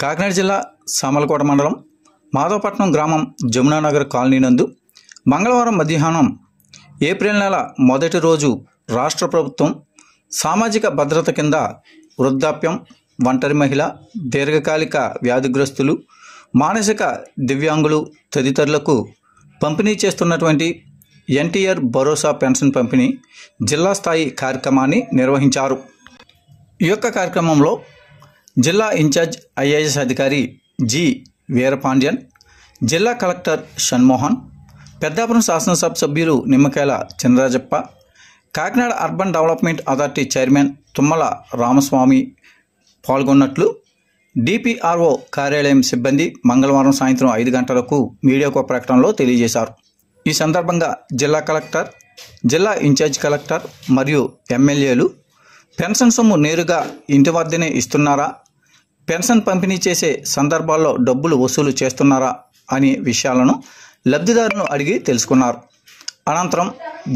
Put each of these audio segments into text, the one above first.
కాకినాడ జిల్లా సామలకోట మండలం మాధవపట్నం గ్రామం జమునానగర్ కాలనీ నందు మంగళవారం మధ్యాహ్నం ఏప్రిల్ నెల మొదటి రోజు రాష్ట్ర ప్రభుత్వం సామాజిక భద్రత కింద వృద్ధాప్యం, ఒంటరి మహిళ, దీర్ఘకాలిక వ్యాధిగ్రస్తులు, మానసిక దివ్యాంగులు తదితరులకు పంపిణీ చేస్తున్నటువంటి ఎన్టీఆర్ భరోసా పెన్షన్ పంపిణీ జిల్లా స్థాయి కార్యక్రమాన్ని నిర్వహించారు. ఈ యొక్క కార్యక్రమంలో జిల్లా ఇన్ఛార్జ్ ఐఏఎస్ అధికారి జి వీరపాండ్యన్, జిల్లా కలెక్టర్ షణ్మోహన్, పెద్దాపురం శాసనసభ సభ్యులు Nimmakayala Chandrarajappa, Kakinada urban development authority chairman Tummala Ramaswamy పాల్గొన్నట్లు డిపిఆర్ఓ కార్యాలయం సిబ్బంది మంగళవారం సాయంత్రం 5 గంటలకు మీడియాకు ప్రకటనలో తెలియజేశారు. ఈ సందర్భంగా జిల్లా కలెక్టర్, జిల్లా ఇన్ఛార్జ్ కలెక్టర్ మరియు ఎమ్మెల్యేలు పెన్షన్ సొమ్ము నేరుగా ఇంటి వద్దనే ఇస్తున్నారా, పెన్షన్ పంపిణీ చేసే సందర్భాల్లో డబ్బులు వసూలు చేస్తున్నారా అనే విషయాలను లబ్ధిదారులను అడిగి తెలుసుకున్నారు. అనంతరం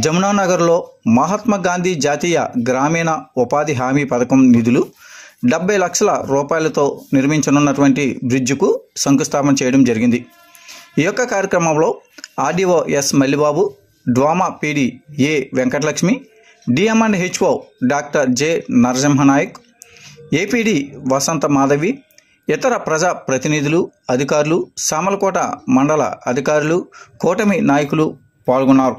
జమునానగర్లో మహాత్మా గాంధీ జాతీయ గ్రామీణ ఉపాధి హామీ పథకం నిధులు 70 లక్షల రూపాయలతో నిర్మించనున్నటువంటి బ్రిడ్జికు శంకుస్థాపన చేయడం జరిగింది. ఈ యొక్క కార్యక్రమంలో RDO S Mallibabu, DWAMA PD A Venkatalakshmi, DMHO doctor J Narasimhanayak, APD Vasantha Madhavi, ఇతర ప్రజా ప్రతినిధులు, అధికారులు, సామలకోట మండల అధికారులు, కూటమి నాయకులు పాల్గొన్నారు.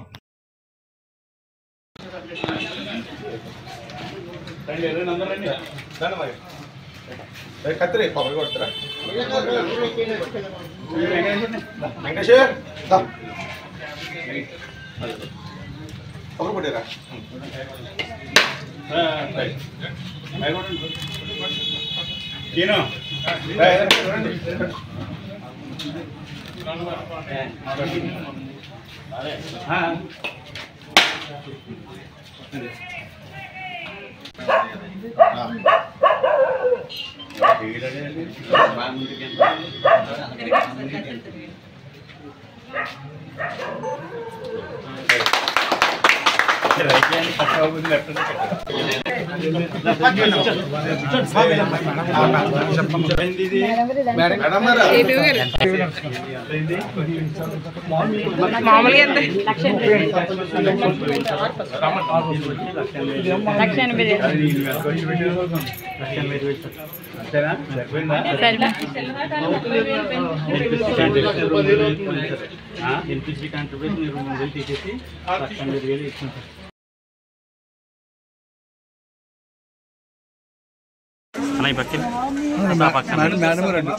ఎన్పిసి కాంట్రిబ్యూషన్ మీరు ముందు తీసేసి 1,50,000 ఇచ్చింది. అన్నయ్య పక్కన మేడం రండి.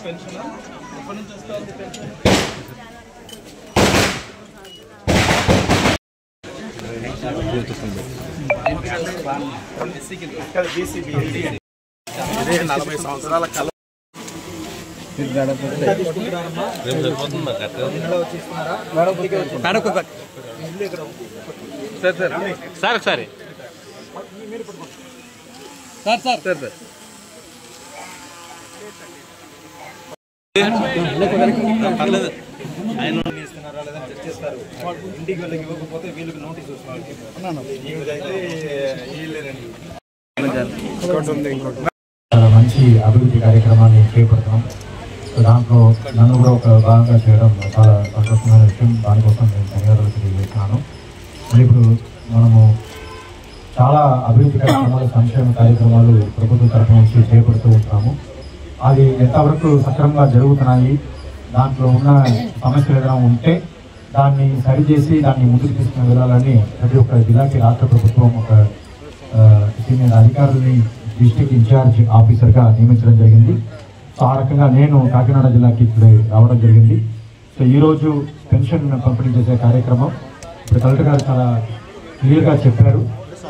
ఇదే 40 సంవత్సరాల కళ సార్ ఒకసారి పర్లేదు. ఆయన చేస్తారు, ఇంటికి వెళ్ళకి ఇవ్వకపోతే వీళ్ళకి నోటీస్ వస్తున్నారు. చాలా మంచి అభివృద్ధి కార్యక్రమాన్ని చేపడతాం. దాంట్లో నన్ను కూడా ఒక భాగంగా చేయడం చాలా సంతోషమైన విషయం. దానికోసం నేను ధన్యవాదాలు తెలియజేస్తున్నాను. ఇప్పుడు మనము చాలా అభివృద్ధి కార్యక్రమాలు, సంక్షేమ కార్యక్రమాలు ప్రభుత్వం తరఫు నుంచి చేపడుతూ ఉంటాము. అది ఎంతవరకు సక్రమంగా జరుగుతున్నాయి, దాంట్లో ఉన్న సమస్యలు ఏదైనా ఉంటే దాన్ని సరిచేసి దాన్ని ముందుకు తీసుకుని వెళ్ళాలని ప్రతి ఒక్క జిల్లాకి రాష్ట్ర ప్రభుత్వం ఒక సీనియర్ అధికారులని డిస్ట్రిక్ట్ ఇన్ఛార్జ్ ఆఫీసర్గా నియమించడం జరిగింది. సో ఆ రకంగా నేను కాకినాడ జిల్లాకి ఇప్పుడే రావడం జరిగింది. సో ఈరోజు పెన్షన్ పంపిణీ చేసే కార్యక్రమం ఇప్పుడు కలెక్టర్ గారు చాలా క్లియర్గా చెప్పారు.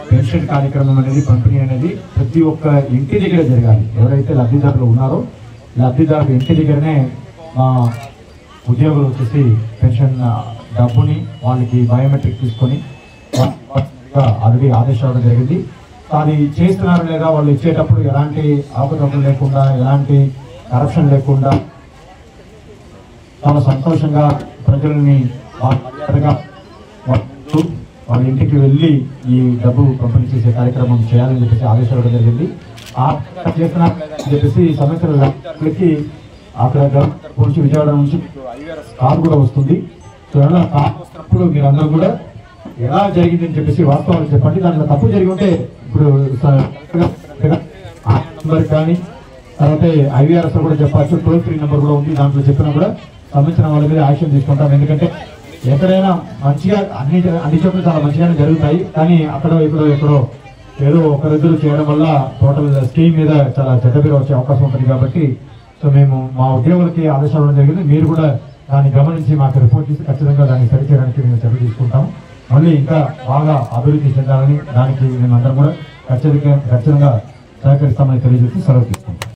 పెన్షన్ కార్యక్రమం అనేది, పంపిణీ అనేది ప్రతి ఒక్క ఇంటి దగ్గర జరగాలి. ఎవరైతే లబ్ధిదారులు ఉన్నారో లబ్ధిదారులు ఇంటి దగ్గరనే మా ఉద్యోగులు వచ్చేసి పెన్షన్ డబ్బుని వాళ్ళకి బయోమెట్రిక్ తీసుకొని ఆల్రెడీ ఆదేశాలు జరిగింది. అది చేస్తున్నారు లేదా, వాళ్ళు ఇచ్చేటప్పుడు ఎలాంటి ఆపదలు లేకుండా, ఎలాంటి కరప్షన్ లేకుండా చాలా సంతోషంగా ప్రజల్ని వాళ్ళ ఇంటికి వెళ్ళి ఈ డబ్బు పంపిణీ చేసే కార్యక్రమం చేయాలని చెప్పేసి ఆదేశాలు జరిగింది. ఆ చేస్తున్నారు చెప్పేసి సమస్యలకి అక్కడ గవర్నమెంట్ నుంచి విజయవాడ నుంచి కార్ కూడా వస్తుంది. సో అలా కార్ వస్తున్నప్పుడు మీరు అందరూ కూడా ఎలా జరిగిందని చెప్పేసి వాస్తవాలు చెప్పండి. దాంట్లో తప్పు జరిగి ఉంటే ఇప్పుడు నెంబర్ కానీ తర్వాత IVRS కూడా చెప్పచ్చు, టోల్ ఫ్రీ నెంబర్ కూడా ఉంది. దాంట్లో చెప్పినా కూడా సంబంధించిన వాళ్ళ మీద యాక్షన్ తీసుకుంటాం. ఎందుకంటే ఎక్కడైనా మంచిగా అన్ని చోట్ల చాలా మంచిగానే జరుగుతాయి, కానీ అక్కడ ఎక్కడో ఏదో ఒకరిద్దరు చేయడం వల్ల టోటల్ స్కీమ్ మీద చాలా చెడ్డ పేరు వచ్చే అవకాశం ఉంటుంది. కాబట్టి సో మేము మా ఉద్యోగులకి ఆదేశాలు ఇవ్వడం జరిగింది. మీరు కూడా దాన్ని గమనించి మాకు రిపోర్ట్ చేసి ఖచ్చితంగా దాన్ని సరిచేయడానికి మేము చర్య తీసుకుంటాము. మళ్ళీ ఇంకా బాగా అభివృద్ధి చెందాలని దానికి మేమందరం కూడా ఖచ్చితంగా సహకరిస్తామని తెలియజేసి సెలవు తీసుకుంటాం.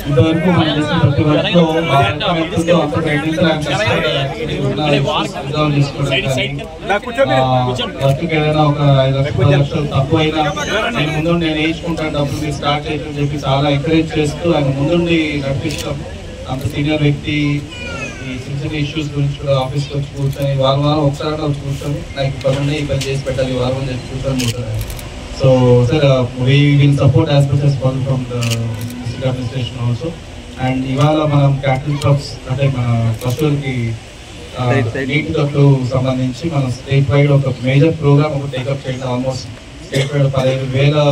ఇంతవరకు మనం చేసిన ప్రతి వర్క్లో వర్క్కి ఏదైనా ఒక 5 లక్షలు తక్కువ అయినా నేను ముందు నేను వేయించుకుంటాను డబ్బులు స్టార్ట్ చేయని చెప్పి చాలా ఎంకరేజ్ చేస్తూ ఆయన ముందుండి నడిపిస్తాం. అంత సీనియర్ వ్యక్తి ఈ చిన్న చిన్న ఇష్యూస్ గురించి కూడా ఆఫీస్కి వచ్చి కూర్చొని వారం ఒకసారి వచ్చి కూర్చొని నాకు ఇబ్బంది ఈ పని చేసి పెట్టాలి వారం అని చెప్పి కూర్చొని కూర్చొని. So sir, we will support as much as possible from the district administration also. And ఇవాళ మనం క్యాటల్ క్లబ్స్ అంటే మన పశువులకి నీటి తొట్లు సంబంధించి మనం స్టేట్ వైడ్ ఒక మేజర్ ప్రోగ్రామ్ ఒక టేకప్ చేయడం. ఆల్మోస్ట్ స్టేట్ వైడ్ 15,000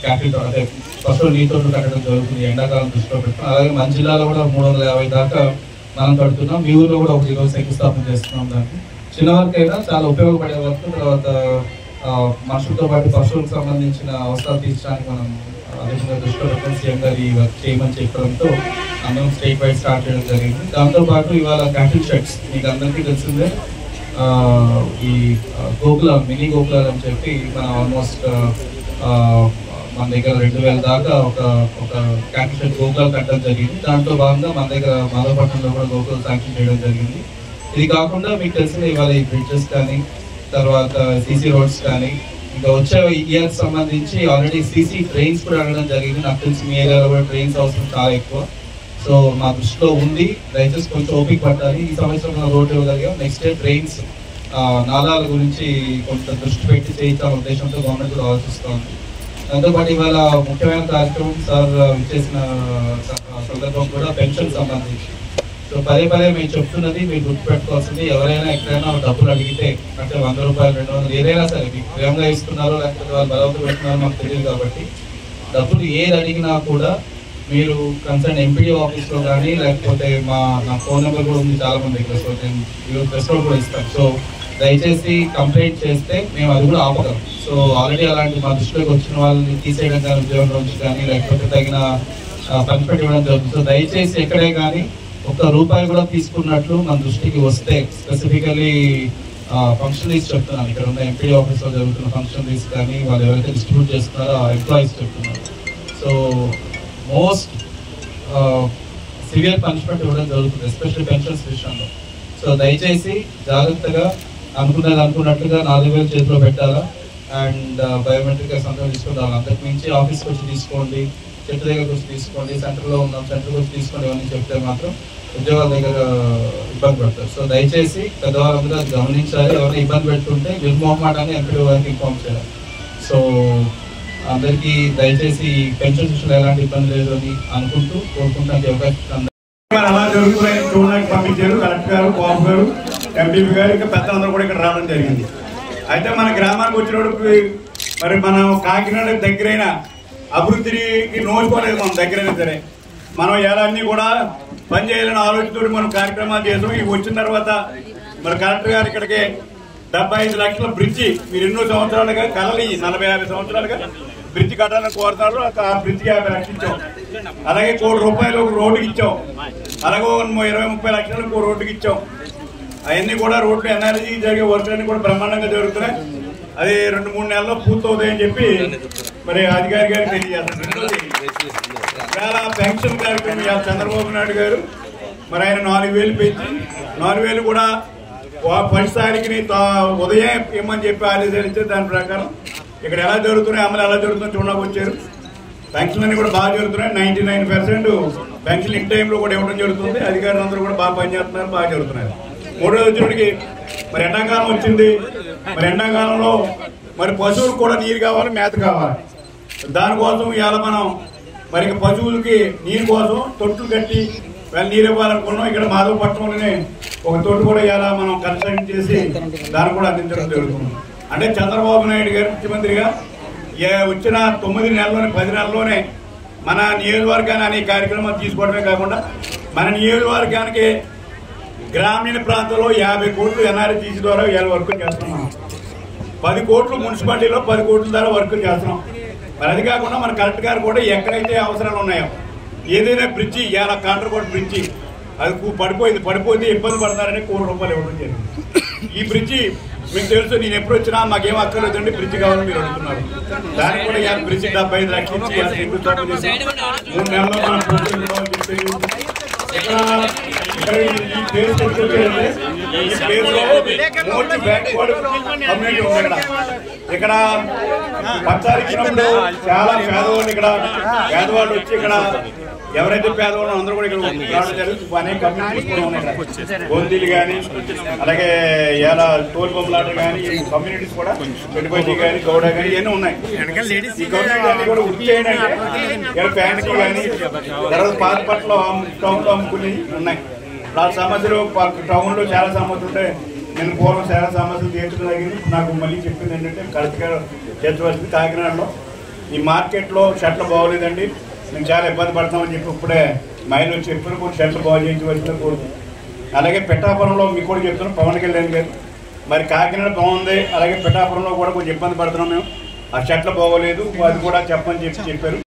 క్యాటల్ అంటే పశువులు నీటి తొట్లు కట్టడం జరుగుతుంది ఎండాకాలం దృష్టిలో పెట్టుకుని. అలాగే మన జిల్లాలో కూడా 350 దాకా మనం కడుతున్నాం. మీ ఊళ్ళో కూడా ఒక ఈరోజు శంకుస్థాపన చేస్తున్నాం. దానికి చిన్న వరకు అయినా చాలా ఉపయోగపడే వరకు తర్వాత మనుషులతో పాటు పశువులకు సంబంధించిన అవసరాలు తీర్చడానికి మనం అదేవిధంగా దృష్టిలో పెట్టుకుని సీఎం గారు ఈ వర్క్ చేయమని చెప్పడంతో అందరం స్టేట్ వైడ్ స్టార్ట్ చేయడం జరిగింది. దాంతోపాటు ఇవాళ క్యాటిల్ షెడ్స్ మీకు అందరికీ తెలిసిందే. ఈ గోకులాలు మినీ గోకులాలు అని చెప్పి మనం ఆల్మోస్ట్ మన దగ్గర 2,000 దాకా ఒక క్యాటిల్ షెడ్ గోకులాలు కట్టడం జరిగింది. దాంట్లో భాగంగా మన దగ్గర మాధవపట్నంలో కూడా గోకులాలు శాంక్షన్ చేయడం జరిగింది. ఇది కాకుండా మీకు తెలిసిన ఇవాళ ఈ బ్రిడ్జెస్ కానీ తర్వాత CC రోడ్స్ కానీ ఇంకా వచ్చే ఇయర్కి సంబంధించి ఆల్రెడీ CC ట్రైన్స్ కూడా అడగడం జరిగింది. నాకు తెలిసి మీ ఏరియాలో కూడా ట్రైన్స్ అవసరం చాలా ఎక్కువ. సో మా దృష్టిలో ఉంది, దయచేసి కొంచెం ఓపిక పట్టాలి. ఈ సంవత్సరం రోడ్డు ఇవ్వగలిగాం. నెక్స్ట్ డే ట్రైన్స్ నాలాల గురించి కొంత దృష్టి పెట్టి చేయించాలనే ఉద్దేశంతో గవర్నమెంట్ కూడా ఆలోచిస్తోంది. దాంతోపాటు ఇవాళ ముఖ్యమైన కార్యక్రమం సార్ చేసిన సందర్భం కూడా పెన్షన్ సంబంధించి. సో పదే మేము చెప్తున్నది మీరు గుర్తుపెట్టుకోవాల్సింది, ఎవరైనా ఎక్కడైనా డబ్బులు అడిగితే అంటే 100 రూపాయలు 200 ఏదైనా సరే మీకు ప్రేమగా ఇస్తున్నారో లేకపోతే వాళ్ళు బలవంతం పెడుతున్నారో మాకు తెలియదు. కాబట్టి డబ్బులు ఏది అడిగినా కూడా మీరు కన్సర్న్ ఎంపీడీ ఆఫీస్లో కానీ లేకపోతే నా ఫోన్ నెంబర్ కూడా ఉంది చాలా మంది దగ్గర. సో నేను ఈరోజు ప్రెస్ కూడా ఇస్తాను. సో దయచేసి కంప్లైంట్ చేస్తే మేము అది కూడా ఆపగలం. సో ఆల్రెడీ అలాంటి మా దృష్టిలోకి వచ్చిన వాళ్ళని తీసేయడం కానీ ఉద్యోగం నుంచి కానీ లేకపోతే తగిన పనిష్మెంట్ ఇవ్వడం జరుగుతుంది. సో దయచేసి ఎక్కడే కానీ ₹1 కూడా తీసుకున్నట్లు మన దృష్టికి వస్తే స్పెసిఫికలీ ఫంక్షనరీస్ చెప్తున్నాను. ఇక్కడ ఉన్న ఎంపీడీ ఆఫీస్లో జరుగుతున్న ఫంక్షనరీస్ కానీ వాళ్ళు ఎవరైతే డిస్ట్రిబ్యూట్ చేస్తున్నారో ఆ ఎంప్లాయీస్ చెప్తున్నారు. సో మోస్ట్ సివియర్ పనిష్మెంట్ ఇవ్వడం జరుగుతుంది ఎస్పెషల్లీ పెన్షన్స్ విషయంలో. సో దయచేసి జాగ్రత్తగా అనుకున్నట్లుగా 4,000 చేతిలో పెట్టాలా అండ్ బయోమెట్రిక్ సంతకం తీసుకుంటారు. అంతకు మించి ఆఫీస్కి వచ్చి తీసుకోండి, చెట్టు దగ్గరకు వచ్చి తీసుకోండి, సెంటర్లో ఉన్నాం సెంటర్కి వచ్చి తీసుకోండి ఇవన్నీ చెప్తే మాత్రం ఉద్యోగాల దగ్గర ఇబ్బంది పడతారు. సో దయచేసి పెద్దవాళ్ళందరూ అది గమనించాలి. ఎవరైనా ఇబ్బంది పెడుతుంటే నిర్మోహమాటాన్ని ఎంపీడీ వారికి ఇన్ఫార్మ్ చేయాలి. సో అందరికీ దయచేసి పెన్షన్ విషయంలో ఎలాంటి ఇబ్బంది లేదు అని అనుకుంటూ కోరుకుంటాను. అలా జరుగుతున్నాయి చూడడానికి పంపించారు కలెక్టర్ గారు, బాబు గారు, ఎంపీపీ గారు, ఇంకా పెద్దలందరూ కూడా ఇక్కడ రావడం జరిగింది. అయితే మన గ్రామానికి వచ్చినప్పుడు మరి మనం కాకినాడ దగ్గరైన అభివృద్ధికి నోచుకోలేదు. మనం దగ్గరైనా సరే మనం ఇవన్నీ కూడా పనిచేయాలని ఆలోచనతో మనం కార్యక్రమాలు చేసాం. ఇవి వచ్చిన తర్వాత మరి కలెక్టర్ గారు ఇక్కడికి 75 లక్షల బ్రిడ్జి మీరు ఎన్నో సంవత్సరాలుగా కలలి 40-50 సంవత్సరాలుగా బ్రిడ్జి కట్టాలని కోరుతారు. ఆ బ్రిడ్జికి 50 లక్షలు ఇచ్చాం. అలాగే ₹1,00,00,000 ఒక రోడ్డుకి ఇచ్చాం. అలాగే 20-30 లక్షలు ఒక రోడ్డుకి ఇచ్చాం. అవన్నీ కూడా రోడ్లు ఎన్ఆర్జీ జరిగే వర్కులన్నీ కూడా బ్రహ్మాండంగా జరుగుతున్నాయి. అది 2-3 నెలల్లో పూర్తవుతాయని చెప్పి మరి అధికారి గారికి తెలియజేస్తారు. చాలా పెన్షన్ కార్యక్రమం చంద్రబాబు నాయుడు గారు మరి ఆయన 4,000 పెంచి 4,000 కూడా పరిస్థానికి ఉదయం ఇమ్మని చెప్పి ఆదేశాలు ఇచ్చారు. దాని ప్రకారం ఇక్కడ ఎలా జరుగుతున్నాయి అమలు ఎలా జరుగుతుందో చూడడానికి వచ్చారు. పెన్షన్ అన్ని కూడా బాగా జరుగుతున్నాయి. 99% పెన్షన్ ఇన్ టైంలో కూడా ఇవ్వడం జరుగుతుంది. అధికారులు అందరూ కూడా బాగా పనిచేస్తున్నారు, బాగా జరుగుతున్నారు. మూడో వచ్చినడికి మరి ఎండాకాలం వచ్చింది. మరి ఎండాకాలంలో మరి పశువులకు కూడా నీరు కావాలి, మేత కావాలి. దానికోసం ఇవాళ మనం మరి పశువులకి నీరు కోసం తొట్లు కట్టి నీరు ఇవ్వాలనుకున్నాం. ఇక్కడ మాధవపట్నంలోనే ఒక తొట్టు కూడా ఇవాళ మనం కన్స్ట్రక్షన్ చేసి దాన్ని కూడా అందించడం జరుగుతుంది. అంటే చంద్రబాబు నాయుడు గారు ముఖ్యమంత్రిగా వచ్చిన 9 నెలల్లోనే 10 నెలల్లోనే మన నియోజకవర్గాన్ని అనే కార్యక్రమాలు తీసుకోవడమే కాకుండా మన నియోజకవర్గానికి గ్రామీణ ప్రాంతంలో 50 కోట్లు ఎన్ఆర్జీసీ ద్వారా ఇవాళ వర్క్ చేస్తున్నాం. 10 కోట్లు మున్సిపాలిటీలో 10 కోట్ల ద్వారా వర్క్ చేస్తున్నాం. మరి అది కాకుండా మన కలెక్టర్ గారు కూడా ఎక్కడైతే అవసరాలు ఉన్నాయో ఏదైనా బ్రిడ్జి ఇవాళ కాంట్రకోట బ్రిడ్జి అది పడిపోతే ఇబ్బంది పడతారని ₹1 కోటి ఇవ్వడం జరిగింది. ఈ బ్రిడ్జి మీకు తెలుసు, నేను ఎప్పుడు వచ్చినా మాకేం అక్కర్లేదండి బ్రిడ్జి కావాలని మీరు అడుగుతున్నారు. దానికి కూడా ఇవాళ బ్రిడ్జి 75 లక్షలు ఇచ్చి 3 నెలల్లో మనం ఈ ప్లేస్ మోస్ట్ బ్యాక్వర్డ్ కమ్యూనిటీ ఉంది. ఇక్కడ పచ్చాలు ఇచ్చినప్పుడు చాలా పేదవాళ్ళు పేదవాళ్ళు వచ్చి ఇక్కడ ఎవరైతే పేదవాళ్ళు అందరూ కూడా ఇక్కడ రావడం జరుగుతుంది. అనేక కమ్యూనిటీస్ కూడా ఉన్నాయి. గోందీలు కానీ అలాగే ఇలా తోలు బొమ్మలాటలు కానీ కమ్యూనిటీస్ కూడా పెట్టుబడి కానీ గౌడ కానీ ఇవన్నీ ఉన్నాయి. ఈ కమ్యూనిటీ కూడా వృత్తి ఏంటంటే ఇక్కడ ఫ్యాన్సీ కానీ తర్వాత పాతపట్ల టౌన్లో అమ్ముకుని ఉన్నాయి. ఆ సమస్యలు టౌన్లో చాలా సమస్యలు ఉంటాయి. నేను పూర్వం చాలా సమస్యలు తీర్చగలిగింది. నాకు మళ్ళీ చెప్పింది ఏంటంటే కరెక్ట్గా చేర్చవలసింది. కాకినాడలో ఈ మార్కెట్లో షర్ట్లు బాగోలేదండి, మేము చాలా ఇబ్బంది పడతామని చెప్పి ఇప్పుడే మైలు వచ్చి ఎప్పుడు కూడా షర్ట్లు బాగు చేయించవలసిందని కోరుతుంది. అలాగే పిఠాపురంలో మీకు కూడా చెప్తున్నాం, పవన్ కళ్యాణ్ గారు మరి కాకినాడ బాగుంది, అలాగే పిఠాపురంలో కూడా కొంచెం ఇబ్బంది పడుతున్నాం మేము, ఆ షర్ట్లు బాగోలేదు అది కూడా చెప్పని చెప్పారు.